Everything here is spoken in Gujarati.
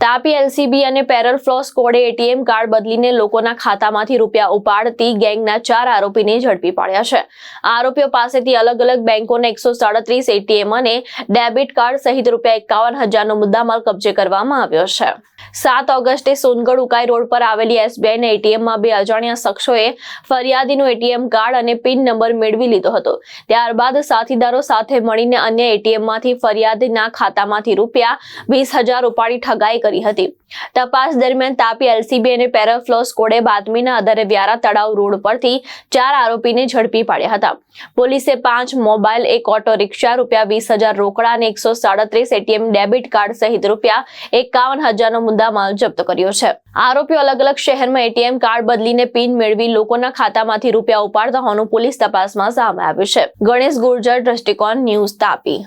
તાપી એલસીબી અને પેરલ ફ્લો સ્કોડે એટીએમ કાર્ડ બદલીને લોકોના ખાતામાંથી રૂપિયા ઉપાડતી ગેંગના 4 આરોપીને ઝડપી પાડ્યા છે. આરોપીઓ પાસેથી અલગ અલગ બેંકોના 137 એટીએમ અને ડેબિટ કાર્ડ સહિત રૂપિયા 51,000નો મુદ્દામાલ કબજે કરવામાં આવ્યો છે. 7 ઓગસ્ટે સોનગઢ ઉકાઈ રોડ પર આવેલી એસબીઆઈના એટીએમમાં 2 અજાણ્યા શખ્સોએ ફરિયાદીનું એટીએમ કાર્ડ અને પિન નંબર મેળવી લીધો હતો. ત્યારબાદ સાથીદારો સાથે મળીને અન્ય એટીએમમાંથી ફરિયાદીના ખાતામાંથી રૂપિયા 20,000 ઉપાડી ઠગાઈ કરી હતી. તપાસ દરમિયાન તાપી એલસીબી અને પેરલ ફ્લો સ્કોડે બાતમીના આધારે વ્યારા તળાવ રોડ પરથી 4 આરોપીને ઝડપી પાડ્યા હતા. પોલીસે 5 મોબાઈલ, 1 ઓટો રિક્ષા, રૂપિયા 20,000 રોકડા અને 137 એટીએમ ડેબિટ કાર્ડ સહિત રૂપિયા 51,000નો મુદ્દામાલ જપ્ત કર્યો છે. આરોપીઓ અલગ અલગ શહેરમાં એટીએમ કાર્ડ બદલીને પિન મેળવી લોકોના ખાતામાંથી રૂપિયા ઉપાડતા હોવાનું પોલીસ તપાસમાં સામે આવ્યું છે. ગણેશ ગુર્જર, દ્રષ્ટિકોણ ન્યૂઝ, તાપી.